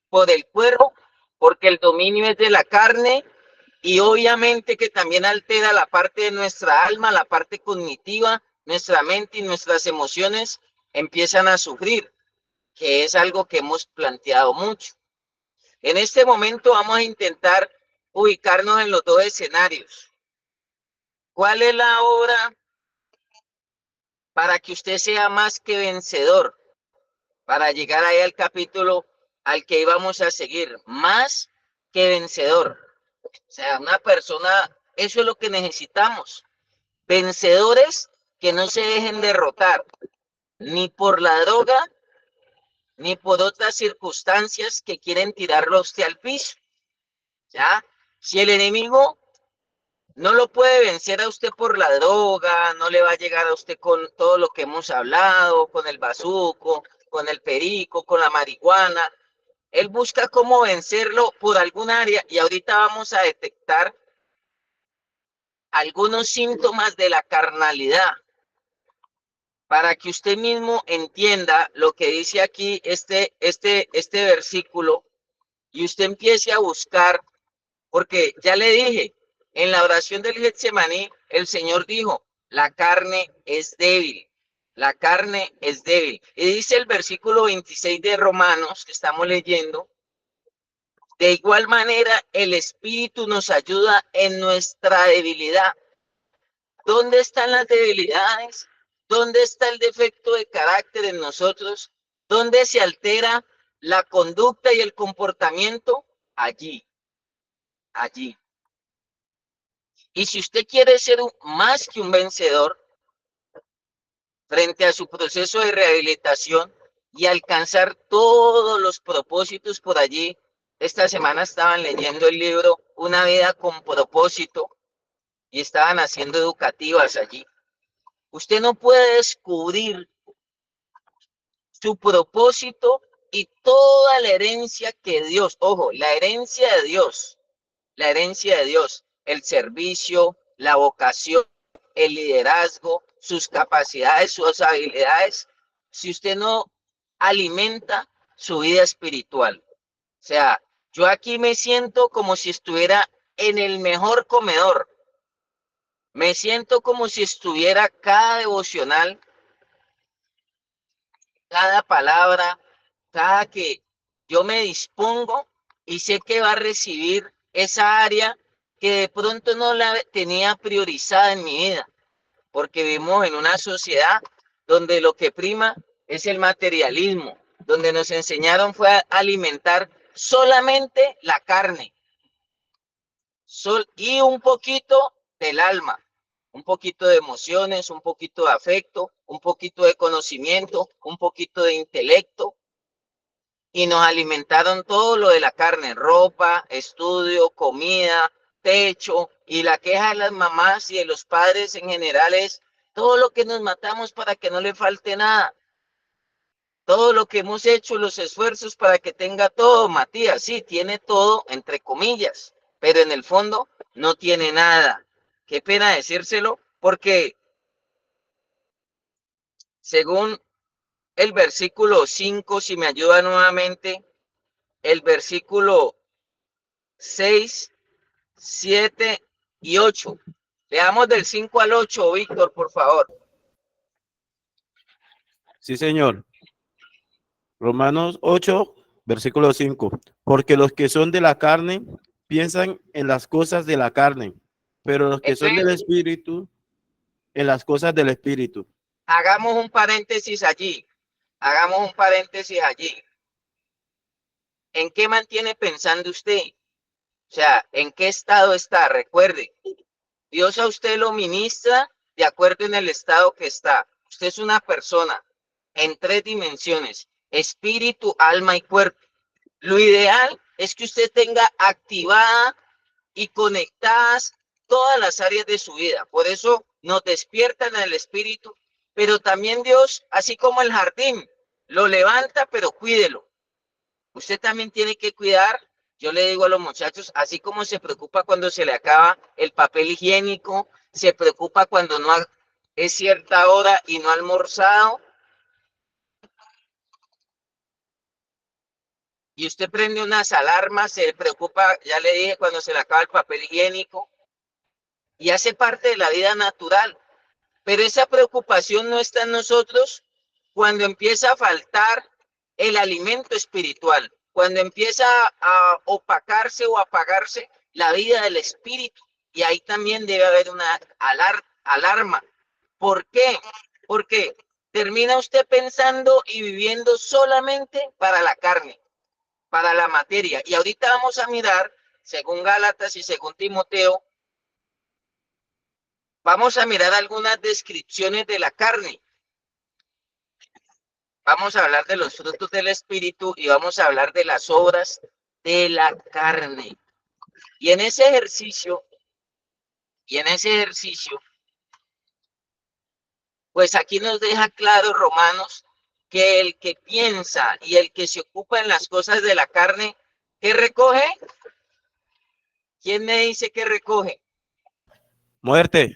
por el cuerpo, porque el dominio es de la carne y obviamente que también altera la parte de nuestra alma, la parte cognitiva, nuestra mente y nuestras emociones empiezan a sufrir, que es algo que hemos planteado mucho. En este momento vamos a intentar ubicarnos en los dos escenarios. ¿Cuál es la obra para que usted sea más que vencedor? Para llegar ahí al capítulo al que íbamos a seguir, más que vencedor. O sea, una persona, eso es lo que necesitamos. Vencedores que no se dejen derrotar, ni por la droga, ni por otras circunstancias que quieren tirarlo a usted al piso. ¿Ya? Si el enemigo no lo puede vencer a usted por la droga, no le va a llegar a usted con todo lo que hemos hablado, con el bazuco, con el perico, con la marihuana. Él busca cómo vencerlo por algún área y ahorita vamos a detectar algunos síntomas de la carnalidad para que usted mismo entienda lo que dice aquí este versículo y usted empiece a buscar, porque ya le dije, en la oración del Getsemaní, el Señor dijo, la carne es débil, la carne es débil. Y dice el versículo 26 de Romanos, que estamos leyendo, de igual manera el Espíritu nos ayuda en nuestra debilidad. ¿Dónde están las debilidades? ¿Dónde está el defecto de carácter en nosotros? ¿Dónde se altera la conducta y el comportamiento? Allí, allí. Y si usted quiere ser más que un vencedor frente a su proceso de rehabilitación y alcanzar todos los propósitos por allí, esta semana estaban leyendo el libro Una vida con propósito y estaban haciendo educativas allí. Usted no puede descubrir su propósito y toda la herencia que Dios, ojo, la herencia de Dios, el servicio, la vocación, el liderazgo, sus capacidades, sus habilidades, si usted no alimenta su vida espiritual. O sea, yo aquí me siento como si estuviera en el mejor comedor. Me siento como si estuviera cada devocional, cada palabra, cada que yo me dispongo y sé que va a recibir esa área que de pronto no la tenía priorizada en mi vida, porque vivimos en una sociedad donde lo que prima es el materialismo, donde nos enseñaron fue a alimentar solamente la carne y un poquito del alma, un poquito de emociones, un poquito de afecto, un poquito de conocimiento, un poquito de intelecto, y nos alimentaron todo lo de la carne, ropa, estudio, comida, techo, y la queja de las mamás y de los padres en general es todo lo que nos matamos para que no le falte nada, todo lo que hemos hecho, los esfuerzos para que tenga todo. Matías, sí, tiene todo, entre comillas, pero en el fondo no tiene nada. Qué pena decírselo, porque según el versículo 5, si me ayuda nuevamente, el versículo 6, 7 y 8. Leamos del 5 al 8, Víctor, por favor. Sí, señor. Romanos 8, versículo 5. Porque los que son de la carne piensan en las cosas de la carne, pero los que son del Entonces, espíritu, en las cosas del espíritu. hagamos un paréntesis allí. Hagamos un paréntesis allí. ¿En qué mantiene pensando usted? O sea, ¿en qué estado está? Recuerde, Dios a usted lo ministra de acuerdo en el estado que está. Usted es una persona en tres dimensiones, espíritu, alma y cuerpo. Lo ideal es que usted tenga activada y conectadas todas las áreas de su vida. Por eso nos despiertan en el espíritu, pero también Dios, así como el jardín, lo levanta, pero cuídelo. Usted también tiene que cuidar, yo le digo a los muchachos, así como se preocupa cuando se le acaba el papel higiénico, se preocupa cuando no es cierta hora y no ha almorzado, y usted prende unas alarmas, se preocupa, ya le dije, cuando se le acaba el papel higiénico, y hace parte de la vida natural. Pero esa preocupación no está en nosotros cuando empieza a faltar el alimento espiritual, cuando empieza a opacarse o apagarse la vida del espíritu. Y ahí también debe haber una alarma. ¿Por qué? Porque termina usted pensando y viviendo solamente para la carne, para la materia. Y ahorita vamos a mirar, según Gálatas y según Timoteo, vamos a mirar algunas descripciones de la carne. Vamos a hablar de los frutos del espíritu y vamos a hablar de las obras de la carne. Y en ese ejercicio, pues aquí nos deja claro Romanos que el que piensa y el que se ocupa en las cosas de la carne, ¿qué recoge? ¿Quién me dice que recoge? Muerte.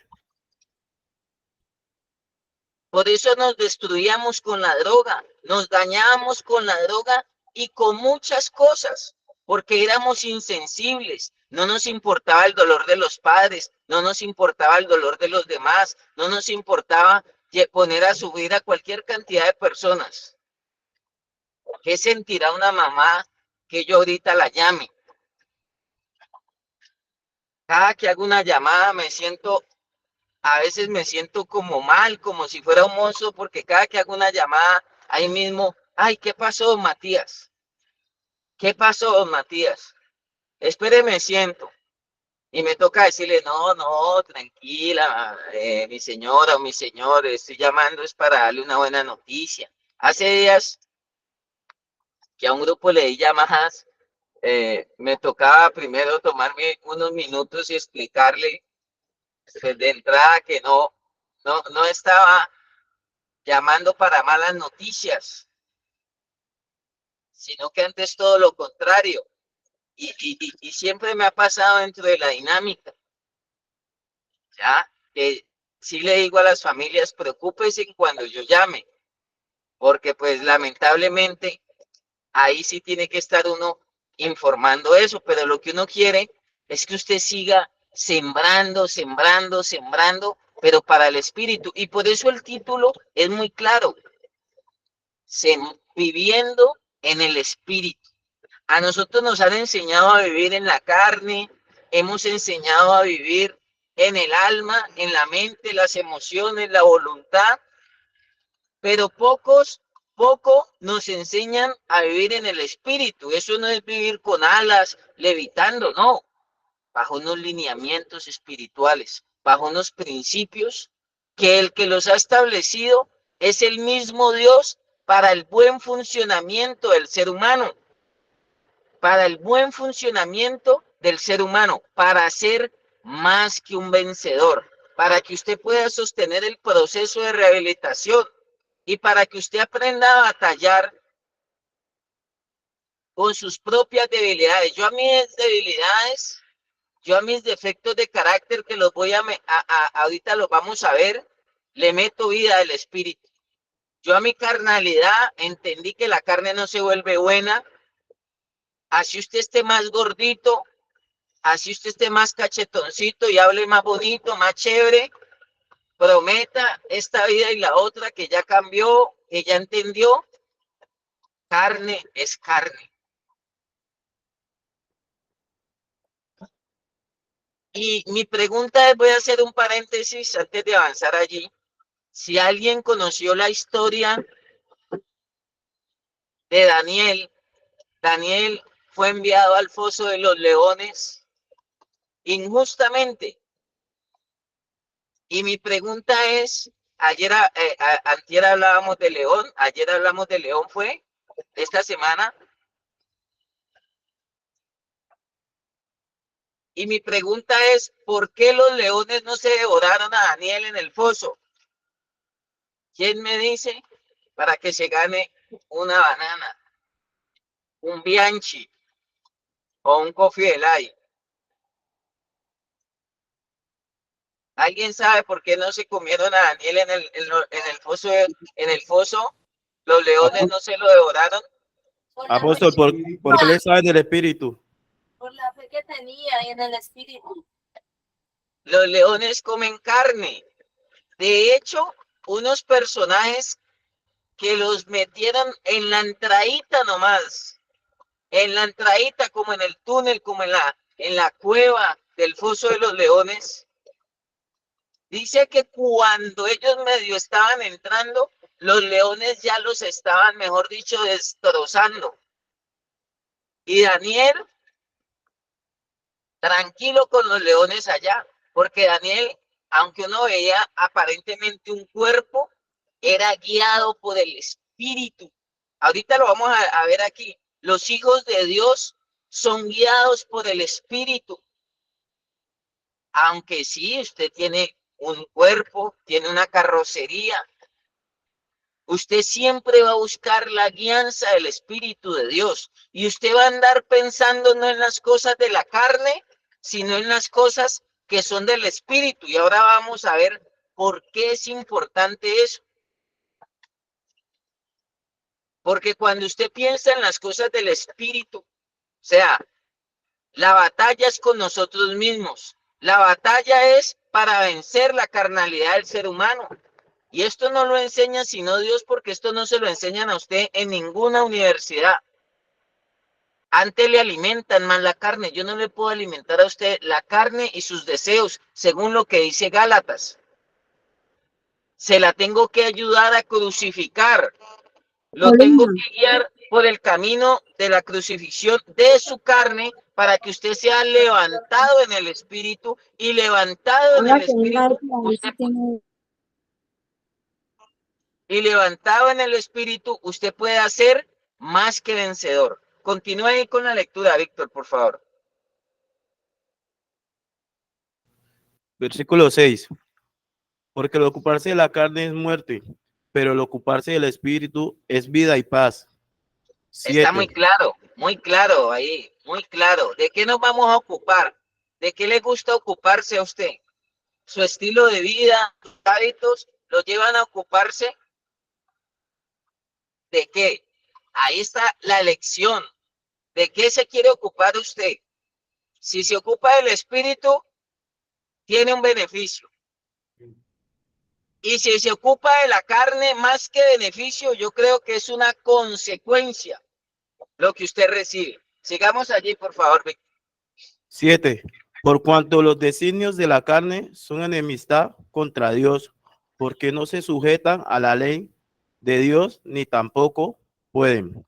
Por eso nos destruíamos con la droga, nos dañábamos con la droga y con muchas cosas, porque éramos insensibles, no nos importaba el dolor de los padres, no nos importaba el dolor de los demás, no nos importaba poner a subir a cualquier cantidad de personas. ¿Qué sentirá una mamá que yo ahorita la llame? Cada que hago una llamada a veces me siento como mal, como si fuera un monstruo, porque cada que hago una llamada, ahí mismo, ay, ¿qué pasó, don Matías? ¿Qué pasó, don Matías? Espéreme, siento. Y me toca decirle, no, no, tranquila, mi señora o mi señor, estoy llamando es para darle una buena noticia. Hace días que a un grupo le di llamadas, me tocaba primero tomarme unos minutos y explicarle pues, de entrada que no estaba llamando para malas noticias, sino que antes todo lo contrario. Y siempre me ha pasado dentro de la dinámica, ¿ya? Que sí le digo a las familias, preocúpense cuando yo llame, porque pues lamentablemente ahí sí tiene que estar uno informando eso, pero lo que uno quiere es que usted siga sembrando, sembrando, sembrando, pero para el espíritu. Y por eso el título es muy claro, viviendo en el espíritu. A nosotros nos han enseñado a vivir en la carne, hemos enseñado a vivir en el alma, en la mente, las emociones, la voluntad, pero poco nos enseñan a vivir en el espíritu. Eso no es vivir con alas, levitando, no, bajo unos lineamientos espirituales, bajo unos principios que el que los ha establecido es el mismo Dios para el buen funcionamiento del ser humano, para el buen funcionamiento del ser humano, para ser más que un vencedor, para que usted pueda sostener el proceso de rehabilitación y para que usted aprenda a batallar con sus propias debilidades. Yo a mis defectos de carácter que los voy ahorita los vamos a ver, le meto vida del espíritu. Yo a mi carnalidad entendí que la carne no se vuelve buena. Así usted esté más gordito, así usted esté más cachetoncito y hable más bonito, más chévere, prometa esta vida y la otra que ya cambió, que ya entendió, carne es carne. Y mi pregunta es, voy a hacer un paréntesis antes de avanzar allí. Si alguien conoció la historia de Daniel, Daniel fue enviado al foso de los leones injustamente. Y mi pregunta es, antier hablábamos de león, ayer hablamos de león, fue esta semana. Y mi pregunta es, ¿por qué los leones no se devoraron a Daniel en el foso? ¿Quién me dice? Para que se gane una banana, un Bianchi o un Coffee Delay. ¿Alguien sabe por qué no se comieron a Daniel en el foso? En el foso, los leones no se lo devoraron. Por la Apóstol, fe, ¿por qué le sabe del Espíritu? por la fe que tenía en el Espíritu. Los leones comen carne. De hecho, unos personajes que los metieron en la entradita nomás, en la entradita como en el túnel, como en la cueva del foso de los leones. Dice que cuando ellos medio estaban entrando, los leones ya los estaban, mejor dicho, destrozando. Y Daniel, tranquilo con los leones allá, porque Daniel, aunque uno veía aparentemente un cuerpo, era guiado por el Espíritu. Ahorita lo vamos a ver aquí. Los hijos de Dios son guiados por el Espíritu. Aunque sí, usted tiene un cuerpo, tiene una carrocería, usted siempre va a buscar la guianza del Espíritu de Dios. Y usted va a andar pensando no en las cosas de la carne, sino en las cosas que son del Espíritu. Y ahora vamos a ver por qué es importante eso. Porque cuando usted piensa en las cosas del Espíritu, o sea, la batalla es con nosotros mismos. La batalla es para vencer la carnalidad del ser humano. Y esto no lo enseña sino Dios, porque esto no se lo enseñan a usted en ninguna universidad. Antes le alimentan más la carne. Yo no le puedo alimentar a usted la carne y sus deseos, según lo que dice Gálatas. Se la tengo que ayudar a crucificar. Lo tengo que guiar por el camino de la crucifixión de su carne para que usted sea levantado en el espíritu, y levantado en el espíritu, usted puede hacer más que vencedor. Continúe ahí con la lectura, Víctor, por favor. Versículo 6. Porque el ocuparse de la carne es muerte, pero el ocuparse del Espíritu es vida y paz. Está 7. muy claro ahí, muy claro. ¿De qué nos vamos a ocupar? ¿De qué le gusta ocuparse a usted? Su estilo de vida, sus hábitos, lo llevan a ocuparse de qué. Ahí está la elección. ¿De qué se quiere ocupar usted? Si se ocupa del espíritu, tiene un beneficio. Y si se ocupa de la carne, más que beneficio, yo creo que es una consecuencia lo que usted recibe. Sigamos allí, por favor, Víctor. 7. Por cuanto los designios de la carne son enemistad contra Dios, porque no se sujetan a la ley de Dios, ni tampoco pueden.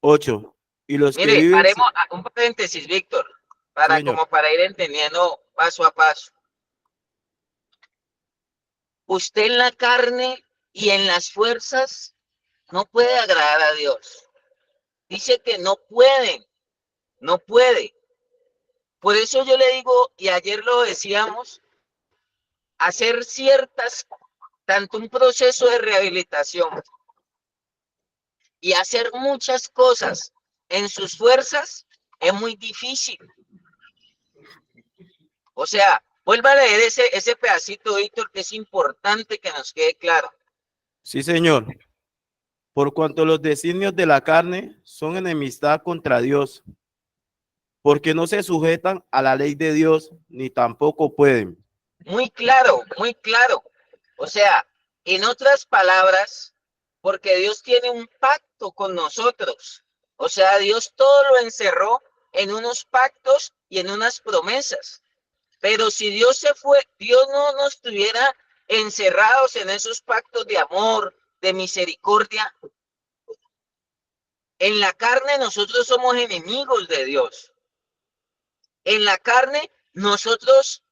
8. Y los que Mire, viven... paremos un paréntesis, Víctor, Sí, señor. para ir entendiendo paso a paso. Usted en la carne y en las fuerzas no puede agradar a Dios. Dice que no pueden, no puede. Por eso yo le digo, y ayer lo decíamos, hacer tanto un proceso de rehabilitación y hacer muchas cosas en sus fuerzas es muy difícil. O sea, vuelva a leer ese pedacito, Víctor, que es importante que nos quede claro. Sí, señor. Por cuanto los designios de la carne son enemistad contra Dios, porque no se sujetan a la ley de Dios, ni tampoco pueden. Muy claro, muy claro. O sea, en otras palabras, porque Dios tiene un pacto con nosotros. O sea, Dios todo lo encerró en unos pactos y en unas promesas. Pero si Dios se fue, Dios no nos estuviera encerrados en esos pactos de amor, de misericordia. En la carne nosotros somos enemigos de Dios. En la carne nosotros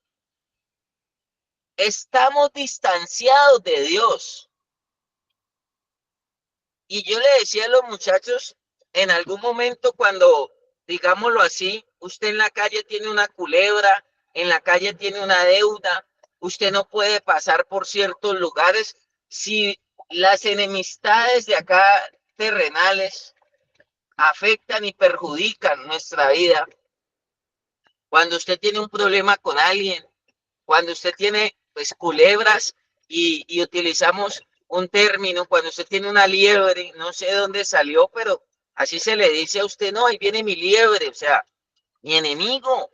estamos distanciados de Dios. Y yo le decía a los muchachos, en algún momento cuando, digámoslo así, usted en la calle tiene una culebra, en la calle tiene una deuda, usted no puede pasar por ciertos lugares, si las enemistades de acá terrenales afectan y perjudican nuestra vida, cuando usted tiene un problema con alguien, cuando usted tiene pues culebras y utilizamos un término, cuando usted tiene una liebre, no sé de dónde salió, pero Así se le dice a usted, no, ahí viene mi liebre, o sea, mi enemigo.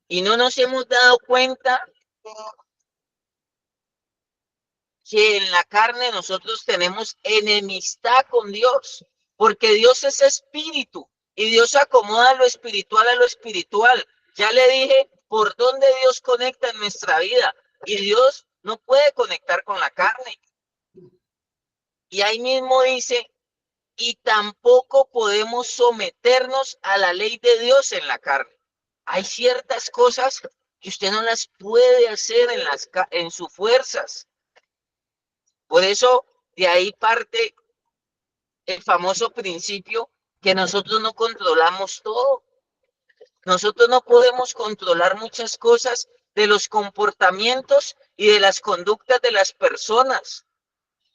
Y no nos hemos dado cuenta que en la carne nosotros tenemos enemistad con Dios, porque Dios es espíritu y Dios acomoda lo espiritual a lo espiritual. Ya le dije por dónde Dios conecta en nuestra vida y Dios no puede conectar con la carne. Y ahí mismo dice, y tampoco podemos someternos a la ley de Dios en la carne. Hay ciertas cosas que usted no las puede hacer en sus fuerzas. Por eso, de ahí parte el famoso principio que nosotros no controlamos todo. Nosotros no podemos controlar muchas cosas de los comportamientos y de las conductas de las personas.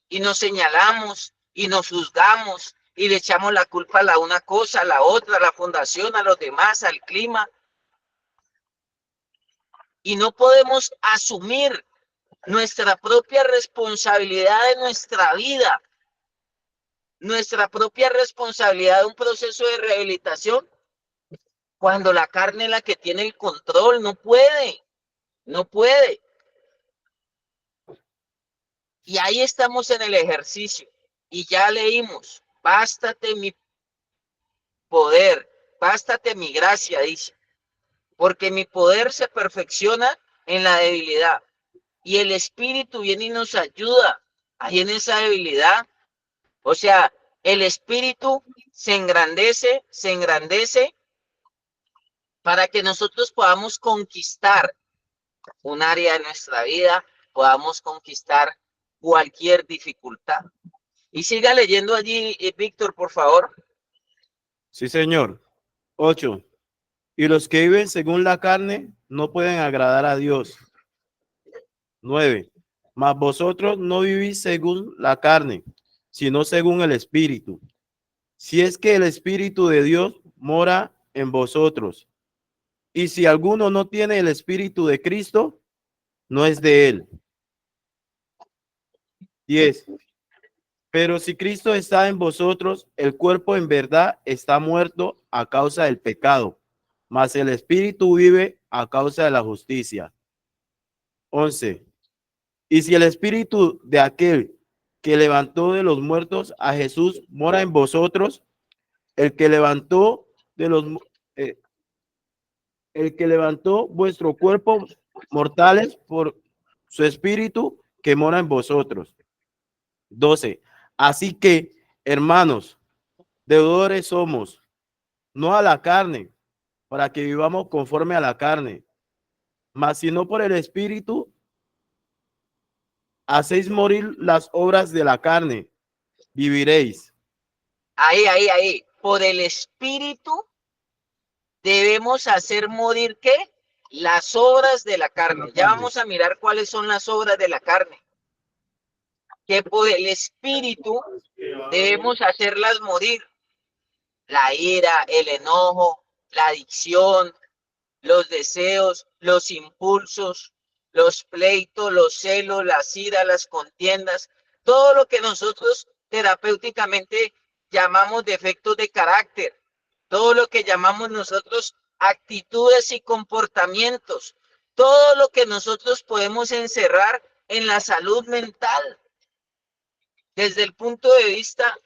Y nos señalamos y nos juzgamos y le echamos la culpa a la una cosa, a la otra, a la fundación, a los demás, al clima. Y no podemos asumir nuestra propia responsabilidad de nuestra vida, nuestra propia responsabilidad de un proceso de rehabilitación, cuando la carne es la que tiene el control. No puede, no puede. Y ahí estamos en el ejercicio. Y ya leímos, bástate mi poder, bástate mi gracia, dice, porque mi poder se perfecciona en la debilidad. Y el Espíritu viene y nos ayuda ahí en esa debilidad. O sea, el Espíritu se engrandece para que nosotros podamos conquistar un área de nuestra vida, podamos conquistar cualquier dificultad. Y siga leyendo allí, Víctor, por favor. Sí, señor. 8. Y los que viven según la carne no pueden agradar a Dios. 9. Mas vosotros no vivís según la carne, sino según el Espíritu. Si es que el Espíritu de Dios mora en vosotros. Y si alguno no tiene el Espíritu de Cristo, no es de él. 10. Pero si Cristo está en vosotros, el cuerpo en verdad está muerto a causa del pecado, mas el Espíritu vive a causa de la justicia. 11. Y si el Espíritu de aquel que levantó de los muertos a Jesús mora en vosotros, el que levantó vuestro cuerpo mortales por su Espíritu que mora en vosotros. 12. Así que, hermanos, deudores somos, no a la carne, para que vivamos conforme a la carne, mas sino por el Espíritu, hacéis morir las obras de la carne, viviréis. Ahí. Por el Espíritu debemos hacer morir, ¿qué? Las obras de la carne. Ya vamos a mirar cuáles son las obras de la carne. Que por el Espíritu debemos hacerlas morir. La ira, el enojo, la adicción, los deseos, los impulsos, los pleitos, los celos, las iras, las contiendas, todo lo que nosotros terapéuticamente llamamos defectos de carácter, todo lo que llamamos nosotros actitudes y comportamientos, todo lo que nosotros podemos encerrar en la salud mental. Desde el punto de vista,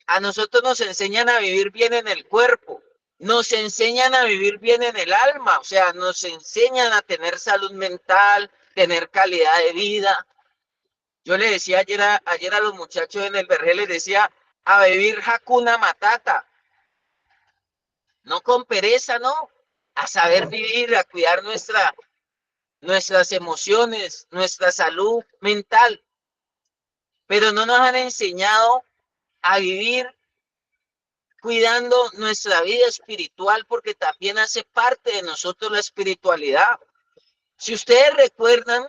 a nosotros nos enseñan a vivir bien en el cuerpo, nos enseñan a vivir bien en el alma, o sea, nos enseñan a tener salud mental, tener calidad de vida. Yo le decía ayer a los muchachos en el Vergel, les decía, a vivir Hakuna Matata, no con pereza, no, a saber vivir, a cuidar nuestras emociones, nuestra salud mental, pero no nos han enseñado a vivir cuidando nuestra vida espiritual, porque también hace parte de nosotros la espiritualidad. Si ustedes recuerdan,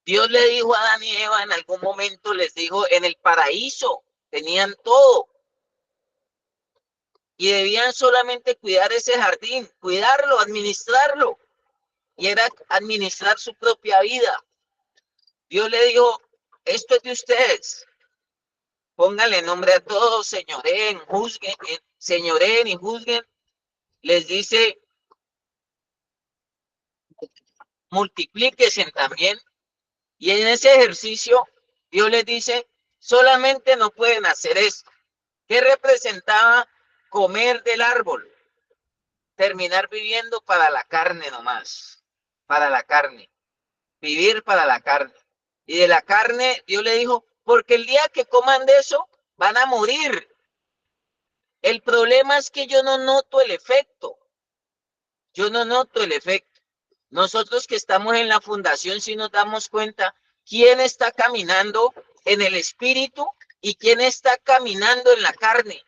Dios le dijo a Adán y Eva en algún momento, les dijo, en el paraíso tenían todo y debían solamente cuidar ese jardín, cuidarlo, administrarlo, y era administrar su propia vida. Dios le dijo, esto es de ustedes, pónganle nombre a todos, señoren y juzguen, les dice, multiplíquense también, y en ese ejercicio, Dios les dice, solamente no pueden hacer esto. ¿Qué representaba comer del árbol? Terminar viviendo para la carne nomás, para la carne, vivir para la carne. Y de la carne, Dios le dijo, porque el día que coman de eso, van a morir. El problema es que yo no noto el efecto. Yo no noto el efecto. Nosotros que estamos en la fundación, sí nos damos cuenta quién está caminando en el espíritu y quién está caminando en la carne.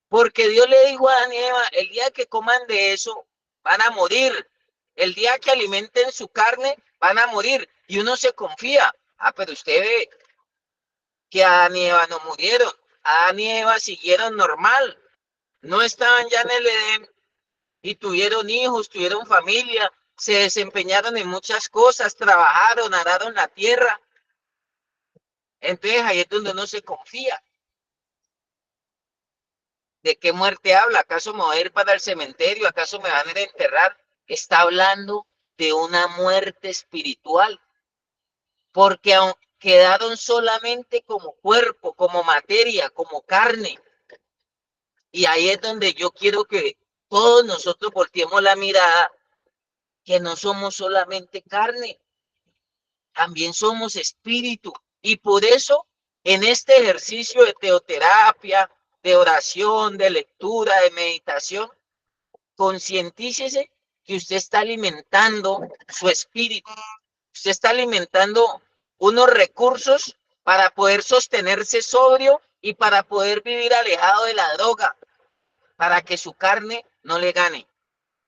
Porque Dios le dijo a Adán y Eva, el día que coman de eso, van a morir. El día que alimenten su carne, van a morir. Y uno se confía. Ah, pero usted ve que Adán y Eva no murieron. Adán y Eva siguieron normal. No estaban ya en el Edén y tuvieron hijos, tuvieron familia, se desempeñaron en muchas cosas, trabajaron, araron la tierra. Entonces ahí es donde uno se confía. ¿De qué muerte habla? ¿Acaso me voy a ir para el cementerio? ¿Acaso me van a ir a enterrar? Está hablando de una muerte espiritual, porque quedaron solamente como cuerpo, como materia, como carne. Y ahí es donde yo quiero que todos nosotros volteemos la mirada, que no somos solamente carne, también somos espíritu. Y por eso, en este ejercicio de teoterapia, de oración, de lectura, de meditación, concientícese que usted está alimentando su espíritu. Usted está alimentando unos recursos para poder sostenerse sobrio y para poder vivir alejado de la droga, para que su carne no le gane.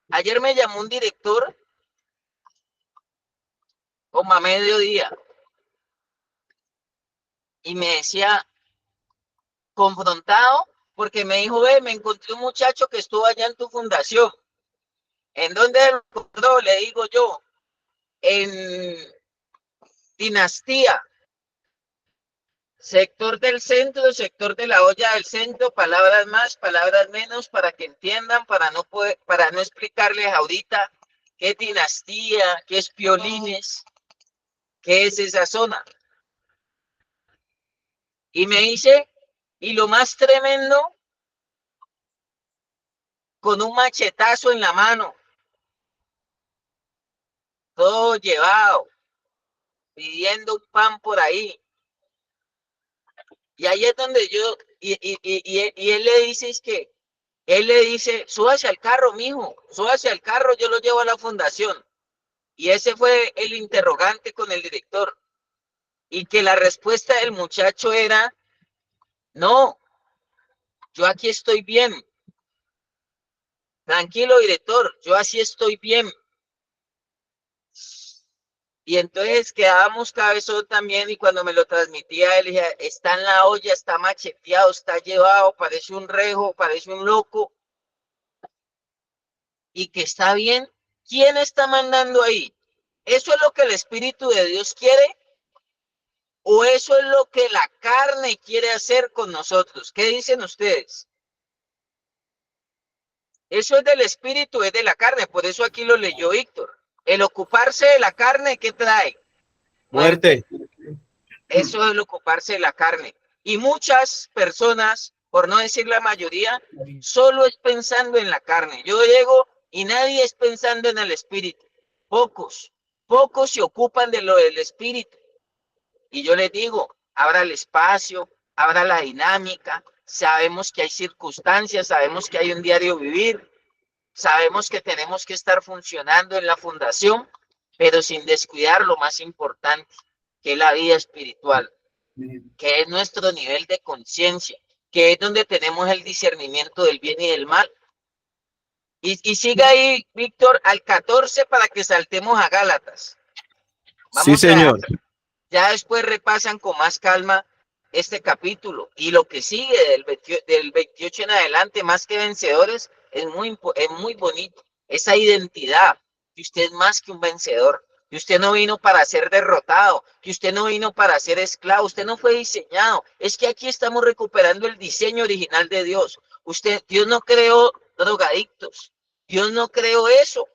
Ayer me llamó un director como a mediodía y me decía, confrontado, porque me dijo, ve, me encontré un muchacho que estuvo allá en tu fundación. ¿En dónde lo encontró? Le digo yo, en Dinastía, sector del centro, sector de la olla del centro, palabras más, palabras menos, para que entiendan, para no explicarles ahorita qué es Dinastía, qué es Piolines, qué es esa zona. Y me dice, y lo más tremendo, con un machetazo en la mano, todo llevado, pidiendo un pan por ahí. Y ahí es donde yo, y él le dice, es que, él le dice, súbase al carro, mijo, súbase al carro, yo lo llevo a la fundación. Y ese fue el interrogante con el director. Y que la respuesta del muchacho era, no, yo aquí estoy bien. Tranquilo, director, yo así estoy bien. Y entonces quedábamos cabezón también y cuando me lo transmitía él decía, está en la olla, está macheteado, está llevado, parece un rejo, parece un loco. Y que está bien. ¿Quién está mandando ahí? ¿Eso es lo que el Espíritu de Dios quiere? ¿O eso es lo que la carne quiere hacer con nosotros? ¿Qué dicen ustedes? Eso es del Espíritu, es de la carne. Por eso aquí lo leyó Víctor. El ocuparse de la carne, ¿qué trae? Muerte. Eso es el ocuparse de la carne. Y muchas personas, por no decir la mayoría, solo es pensando en la carne. Yo llego y nadie es pensando en el espíritu. Pocos se ocupan de lo del espíritu. Y yo les digo, abra el espacio, abra la dinámica. Sabemos que hay circunstancias, sabemos que hay un diario vivir, sabemos que tenemos que estar funcionando en la fundación, pero sin descuidar lo más importante, que es la vida espiritual, que es nuestro nivel de conciencia, que es donde tenemos el discernimiento del bien y del mal. Y siga ahí, Víctor, al 14 para que saltemos a Gálatas. Sí, señor. Ya después repasan con más calma este capítulo y lo que sigue del 28 en adelante, más que vencedores, es muy bonito. Esa identidad, que usted es más que un vencedor, que usted no vino para ser derrotado, que usted no vino para ser esclavo, usted no fue diseñado. Es que aquí estamos recuperando el diseño original de Dios. Dios no creó drogadictos, Dios no creó eso.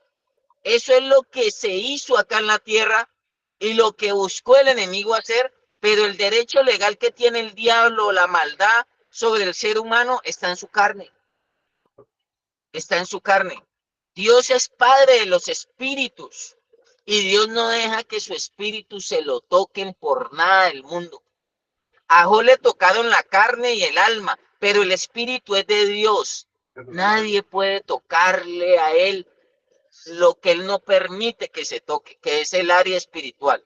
Eso es lo que se hizo acá en la tierra y lo que buscó el enemigo hacer, pero el derecho legal que tiene el diablo, la maldad sobre el ser humano está en su carne. Está en su carne. Dios es padre de los espíritus y Dios no deja que su espíritu se lo toquen por nada del mundo. A Job le tocaron la carne y el alma, pero el espíritu es de Dios. Nadie puede tocarle a él lo que él no permite que se toque, que es el área espiritual.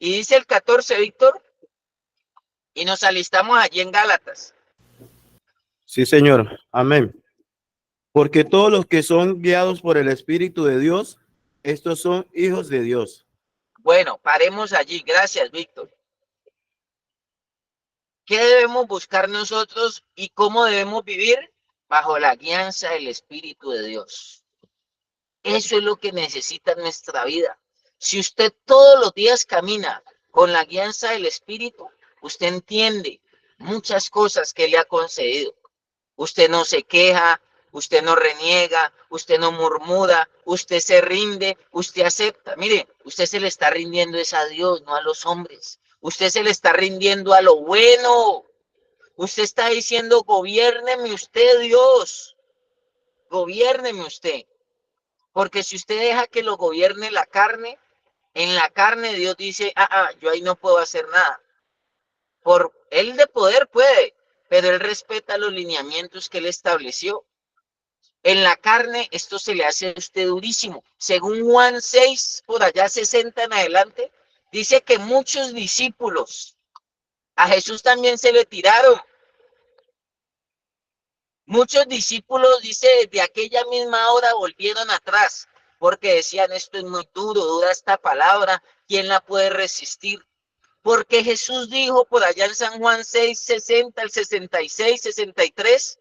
Y dice el 14, Víctor, y nos alistamos allí en Gálatas. Sí, Señor. Amén. Porque todos los que son guiados por el Espíritu de Dios, estos son hijos de Dios. Bueno, paremos allí. Gracias, Víctor. ¿Qué debemos buscar nosotros y cómo debemos vivir? Bajo la guianza del Espíritu de Dios. Eso es lo que necesita nuestra vida. Si usted todos los días camina con la guianza del Espíritu, usted entiende muchas cosas que le ha concedido. Usted no se queja, usted no reniega, usted no murmura, usted se rinde, usted acepta. Mire, usted se le está rindiendo es a Dios, no a los hombres. Usted se le está rindiendo a lo bueno. Usted está diciendo, gobiérneme usted, Dios. Gobiérneme usted. Porque si usted deja que lo gobierne la carne, en la carne Dios dice, yo ahí no puedo hacer nada. Por él de poder puede, pero él respeta los lineamientos que él estableció. En la carne esto se le hace a usted durísimo. Según Juan 6, por allá 60 en adelante, dice que muchos discípulos a Jesús también se le tiraron. Muchos discípulos, dice, desde aquella misma hora volvieron atrás, porque decían, esto es muy duro, dura esta palabra, ¿quién la puede resistir? Porque Jesús dijo por allá en San Juan 6, 60, el 66, 63,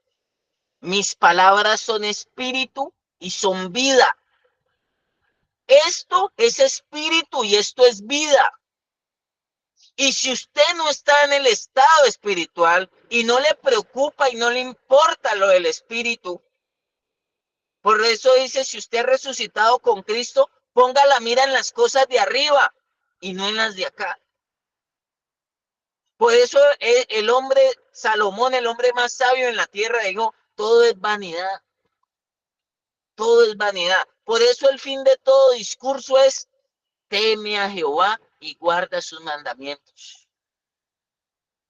mis palabras son espíritu y son vida. Esto es espíritu y esto es vida. Y si usted no está en el estado espiritual y no le preocupa y no le importa lo del espíritu, por eso dice, si usted ha resucitado con Cristo, ponga la mira en las cosas de arriba y no en las de acá. Por eso el hombre, Salomón, el hombre más sabio en la tierra, dijo, todo es vanidad. Todo es vanidad. Por eso el fin de todo discurso es, teme a Jehová y guarda sus mandamientos.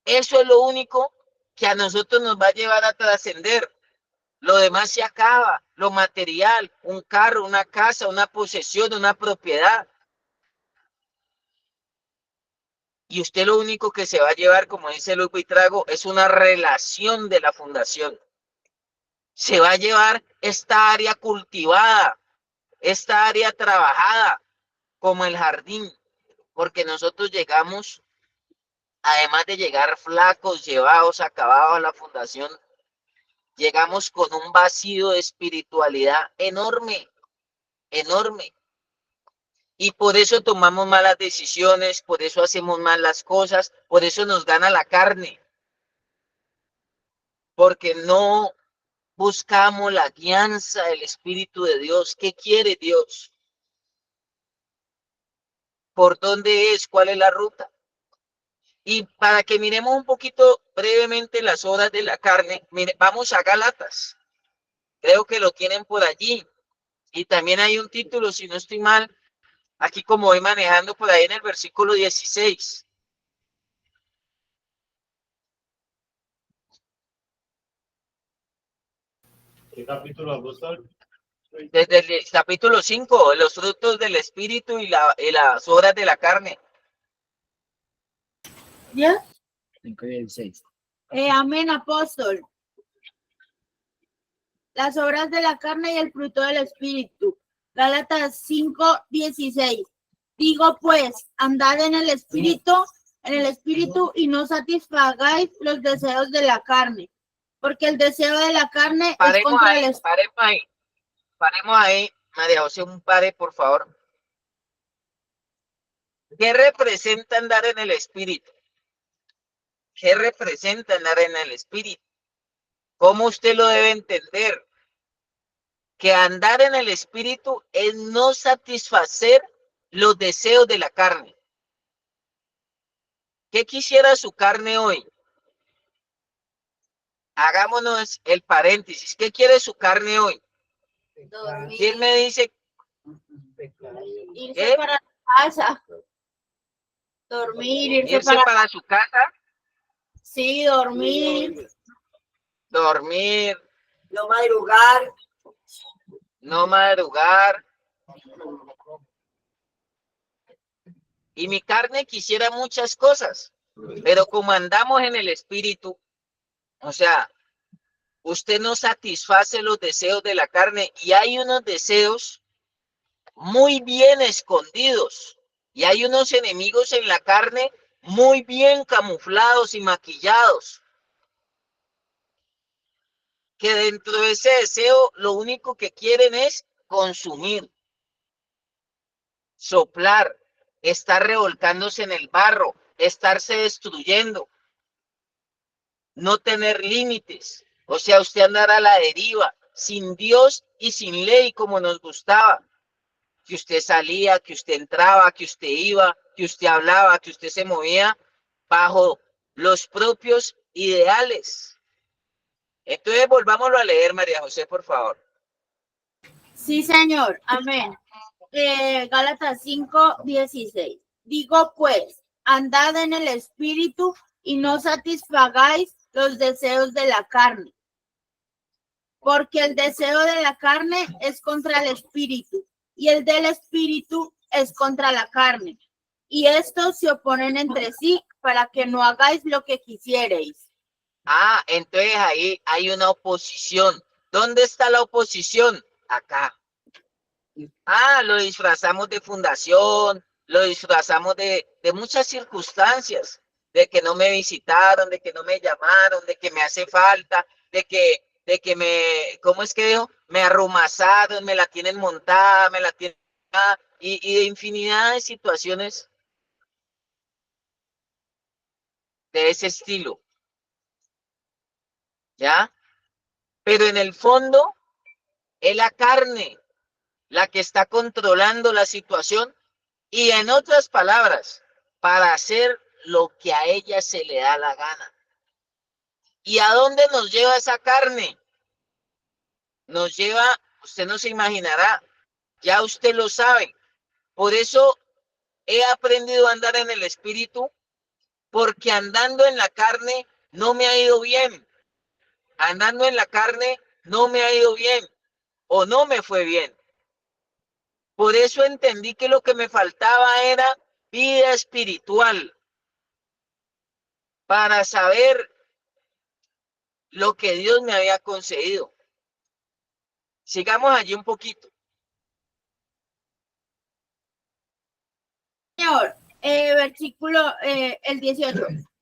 Eso es lo único que a nosotros nos va a llevar a trascender. Lo demás se acaba, lo material, un carro, una casa, una posesión, una propiedad. Y usted lo único que se va a llevar, como dice Luis Buitrago, es una relación de la fundación. Se va a llevar esta área cultivada, esta área trabajada, como el jardín, porque nosotros llegamos, además de llegar flacos, llevados, acabados a la fundación, llegamos con un vacío de espiritualidad enorme, enorme. Y por eso tomamos malas decisiones, por eso hacemos mal las cosas, por eso nos gana la carne. Porque no buscamos la guianza del Espíritu de Dios. ¿Qué quiere Dios? ¿Por dónde es? ¿Cuál es la ruta? Y para que miremos un poquito brevemente las obras de la carne, mire, vamos a Gálatas. Creo que lo tienen por allí. Y también hay un título, si no estoy mal, aquí como voy manejando por ahí en el versículo 16. ¿Qué capítulo, apóstol? Desde el capítulo 5, los frutos del Espíritu y las obras de la carne. ¿Ya? 5 y 16. Amén, apóstol. Las obras de la carne y el fruto del Espíritu. Gálatas 5:16. Digo pues, andad en el Espíritu y no satisfagáis los deseos de la carne, porque el deseo de la carne es contra el Espíritu. Paremos ahí, María José, un pare, por favor. ¿Qué representa andar en el espíritu? ¿Qué representa andar en el espíritu? ¿Cómo usted lo debe entender? Que andar en el espíritu es no satisfacer los deseos de la carne. ¿Qué quisiera su carne hoy? Hagámonos el paréntesis. ¿Qué quiere su carne hoy? Dormir. ¿Quién me dice? Irse ¿Qué? para la casa. Dormir, Irse para su casa, Sí, dormir. dormir, No madrugar. no madrugar. Y mi carne quisiera muchas cosas, pero como andamos en el espíritu, o sea, usted no satisface los deseos de la carne y hay unos deseos muy bien escondidos y hay unos enemigos en la carne muy bien camuflados y maquillados, que dentro de ese deseo lo único que quieren es consumir, soplar, estar revolcándose en el barro, estarse destruyendo, no tener límites. O sea, usted andar a la deriva, sin Dios y sin ley como nos gustaba. Que usted salía, que usted entraba, que usted iba, que usted hablaba, que usted se movía bajo los propios ideales. Entonces, volvámoslo a leer, María José, por favor. Sí, señor. Amén. Gálatas 5:16. Digo pues, andad en el espíritu y no satisfagáis los deseos de la carne. Porque el deseo de la carne es contra el espíritu y el del espíritu es contra la carne. Y estos se oponen entre sí para que no hagáis lo que quisierais. Ah, entonces ahí hay una oposición. ¿Dónde está la oposición? Acá. Ah, lo disfrazamos de fundación, lo disfrazamos de muchas circunstancias, de que no me visitaron, de que no me llamaron, de que me hace falta, de que me, ¿cómo es que dijo? Me arrumazaron, me la tienen montada, me la tienen, y de infinidad de situaciones de ese estilo, ¿ya? Pero en el fondo es la carne la que está controlando la situación y en otras palabras, para hacer lo que a ella se le da la gana. ¿Y a dónde nos lleva esa carne? Nos lleva, usted no se imaginará, ya usted lo sabe. Por eso he aprendido a andar en el espíritu, porque andando en la carne no me ha ido bien. Andando en la carne no me ha ido bien o no me fue bien. Por eso entendí que lo que me faltaba era vida espiritual para saber lo que Dios me había concedido. Sigamos allí un poquito. Señor, versículo el 18.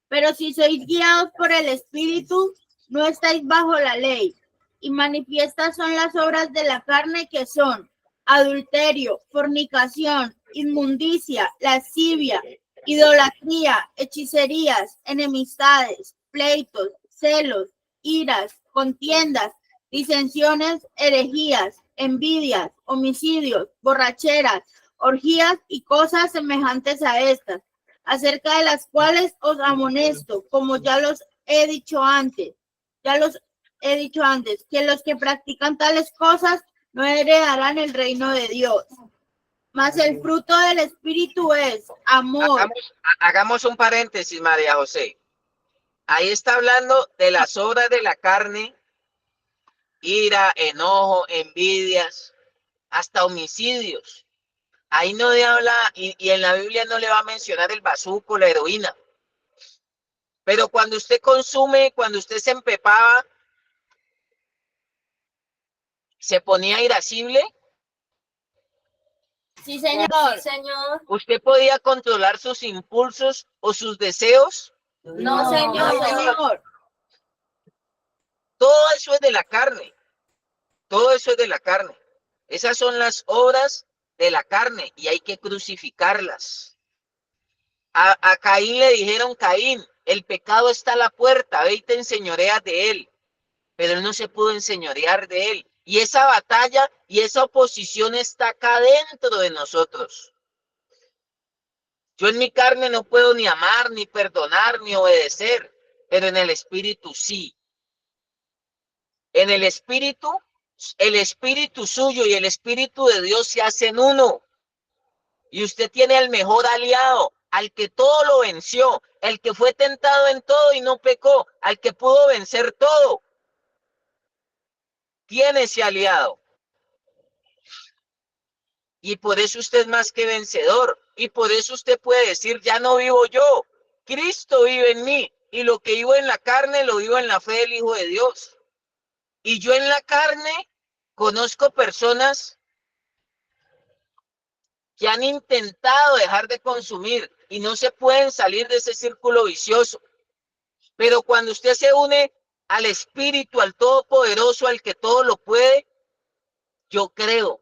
Pero si sois guiados por el Espíritu, no estáis bajo la ley. Y manifiestas son las obras de la carne, que son adulterio, fornicación, inmundicia, lascivia, idolatría, hechicerías, enemistades, pleitos, celos, iras, contiendas, disensiones, herejías, envidias, homicidios, borracheras, orgías y cosas semejantes a estas, acerca de las cuales os amonesto, como ya los he dicho antes, que los que practican tales cosas no heredarán el reino de Dios. Mas el fruto del Espíritu es amor. Hagamos un paréntesis, María José. Ahí está hablando de las obras de la carne, ira, enojo, envidias, hasta homicidios. Ahí no le habla, y en la Biblia no le va a mencionar el bazuco, la heroína. Pero cuando usted consume, cuando usted se empepaba, se ponía irascible. Sí, señor. Sí, señor. ¿Usted podía controlar sus impulsos o sus deseos? No, señor, No. señor. Todo eso es de la carne. Todo eso es de la carne. Esas son las obras de la carne y hay que crucificarlas. A Caín le dijeron, Caín, el pecado está a la puerta, ve y te enseñoreas de él. Pero él no se pudo enseñorear de él. Y esa batalla y esa oposición está acá dentro de nosotros. Yo en mi carne no puedo ni amar, ni perdonar, ni obedecer, pero en el espíritu sí. En el espíritu suyo y el espíritu de Dios se hacen uno. Y usted tiene el mejor aliado, al que todo lo venció, el que fue tentado en todo y no pecó, al que pudo vencer todo. Tiene ese aliado. Y por eso usted es más que vencedor. Y por eso usted puede decir, ya no vivo yo, Cristo vive en mí. Y lo que vivo en la carne, lo vivo en la fe del Hijo de Dios. Y yo en la carne conozco personas que han intentado dejar de consumir y no se pueden salir de ese círculo vicioso. Pero cuando usted se une al Espíritu, al Todopoderoso, al que todo lo puede, yo creo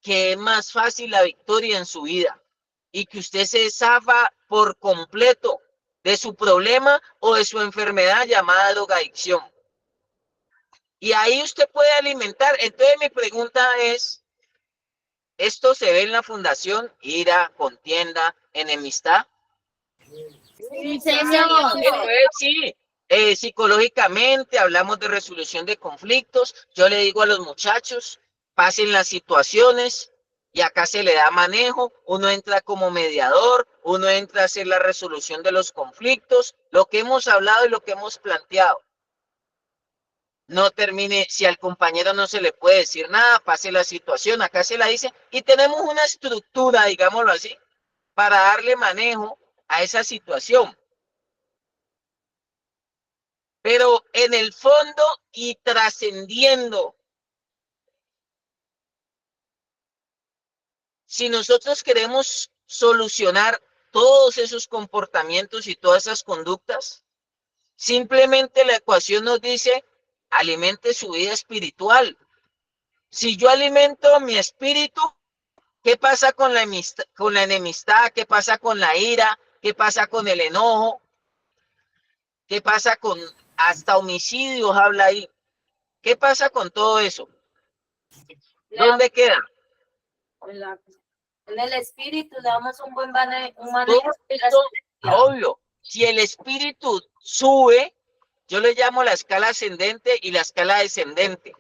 que es más fácil la victoria en su vida y que usted se zafa por completo de su problema o de su enfermedad llamada drogadicción. Y ahí usted puede alimentar. Entonces mi pregunta es, ¿esto se ve en la fundación? Ira, contienda, enemistad. Sí, señor. Entonces, sí, psicológicamente hablamos de resolución de conflictos. Yo le digo a los muchachos, pasen las situaciones y acá se le da manejo. Uno entra como mediador, uno entra a hacer la resolución de los conflictos, lo que hemos hablado y lo que hemos planteado. No termine, si al compañero no se le puede decir nada, pase la situación, acá se la dice y tenemos una estructura, digámoslo así, para darle manejo a esa situación. Pero en el fondo y trascendiendo, si nosotros queremos solucionar todos esos comportamientos y todas esas conductas, simplemente la ecuación nos dice, alimente su vida espiritual. Si yo alimento mi espíritu, ¿qué pasa con la enemistad? ¿Qué pasa con la ira? ¿Qué pasa con el enojo? ¿Qué pasa con hasta homicidios? Habla ahí. ¿Qué pasa con todo eso? ¿Dónde queda? En el espíritu le damos un buen manejo. Todo esto, obvio, si el espíritu sube, yo le llamo la escala ascendente y la escala descendente.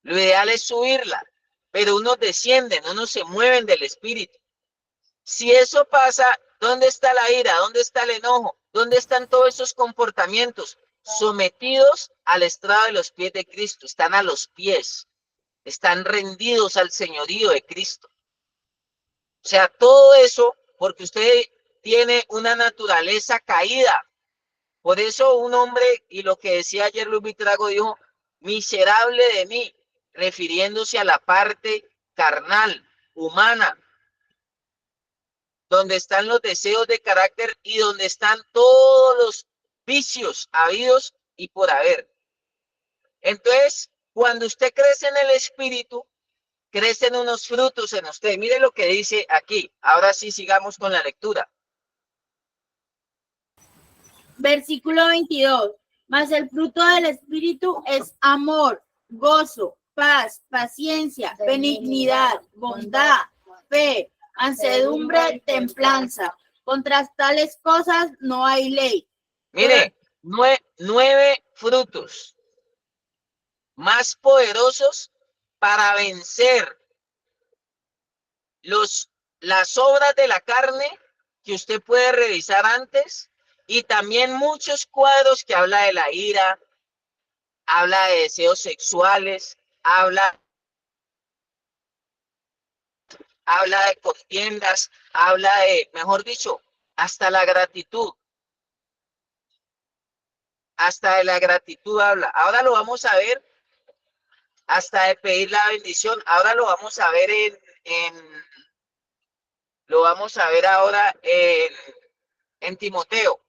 Lo ideal es subirla, pero unos descienden, unos se mueven del espíritu. Si eso pasa, ¿dónde está la ira? ¿Dónde está el enojo? ¿Dónde están todos esos comportamientos? Sometidos al estrado de los pies de Cristo, están a los pies, están rendidos al señorío de Cristo. O sea, todo eso porque usted tiene una naturaleza caída. Por eso un hombre, y lo que decía ayer Luis Vitrago, dijo, miserable de mí, refiriéndose a la parte carnal, humana, donde están los deseos de carácter y donde están todos los vicios habidos y por haber. Entonces, cuando usted crece en el espíritu, crecen unos frutos en usted. Mire lo que dice aquí. Ahora sí, sigamos con la lectura. Versículo 22. Mas el fruto del Espíritu es amor, gozo, paz, paciencia, benignidad, bondad, fe, mansedumbre, templanza. Contra tales cosas no hay ley. Mire, 9 frutos más poderosos para vencer las obras de la carne que usted puede revisar antes y también muchos cuadros que habla de la ira, habla de deseos sexuales, habla de contiendas, habla de, mejor dicho, hasta la gratitud. Hasta de la gratitud habla. Ahora lo vamos a ver, hasta de pedir la bendición. Ahora lo vamos a ver lo vamos a ver ahora en Timoteo.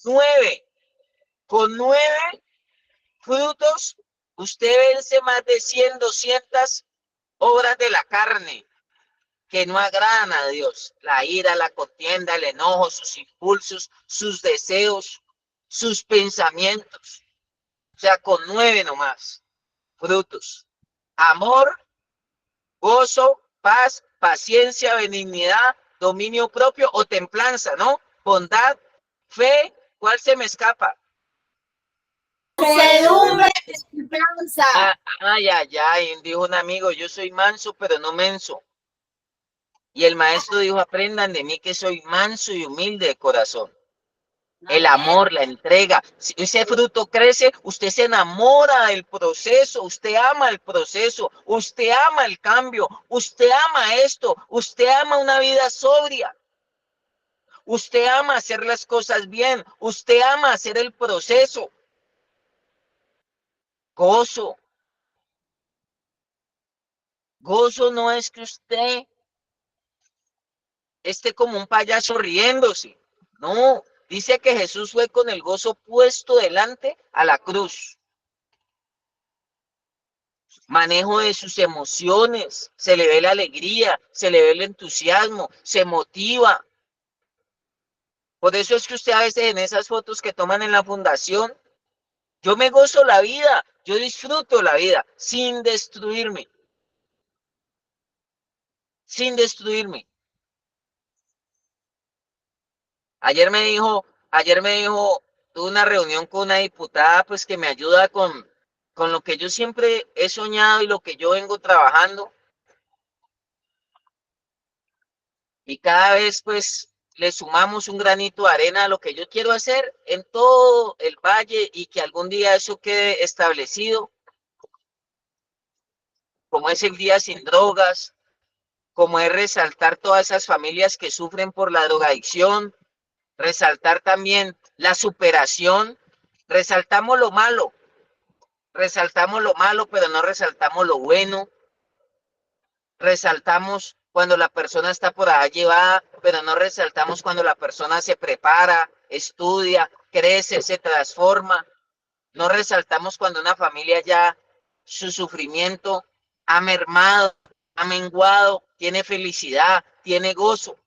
9. Con 9 frutos, usted vence más de 100, 200 obras de la carne. que no agradan a Dios. La ira, la contienda, el enojo, sus impulsos, sus deseos, sus pensamientos. O sea, con 9 nomás frutos. Amor, gozo, paz, paciencia, benignidad, dominio propio o templanza, ¿no? Bondad, fe, ¿cuál se me escapa? Sedumbre, templanza. Ay, dijo un amigo, yo soy manso, pero no menso. Y el maestro dijo, aprendan de mí que soy manso y humilde de corazón. El amor, la entrega. Si ese fruto crece, usted se enamora del proceso, usted ama el proceso, usted ama el cambio, usted ama esto, usted ama una vida sobria. Usted ama hacer las cosas bien, usted ama hacer el proceso. Gozo. Gozo no es que usted esté como un payaso riéndose. No, dice que Jesús fue con el gozo puesto delante a la cruz. Manejo de sus emociones, se le ve la alegría, se le ve el entusiasmo, se motiva. Por eso es que usted a veces en esas fotos que toman en la fundación, yo me gozo la vida, yo disfruto la vida sin destruirme. Sin destruirme. Ayer me dijo, tuve una reunión con una diputada, pues que me ayuda con lo que yo siempre he soñado y lo que yo vengo trabajando. Y cada vez, pues, le sumamos un granito de arena a lo que yo quiero hacer en todo el valle y que algún día eso quede establecido, como es el Día Sin Drogas, como es resaltar todas esas familias que sufren por la drogadicción, resaltar también la superación. Resaltamos lo malo, pero no resaltamos lo bueno. Resaltamos cuando la persona está por allá llevada, pero no resaltamos cuando la persona se prepara, estudia, crece, se transforma. No resaltamos cuando una familia ya su sufrimiento ha mermado, ha menguado, tiene felicidad, tiene gozo.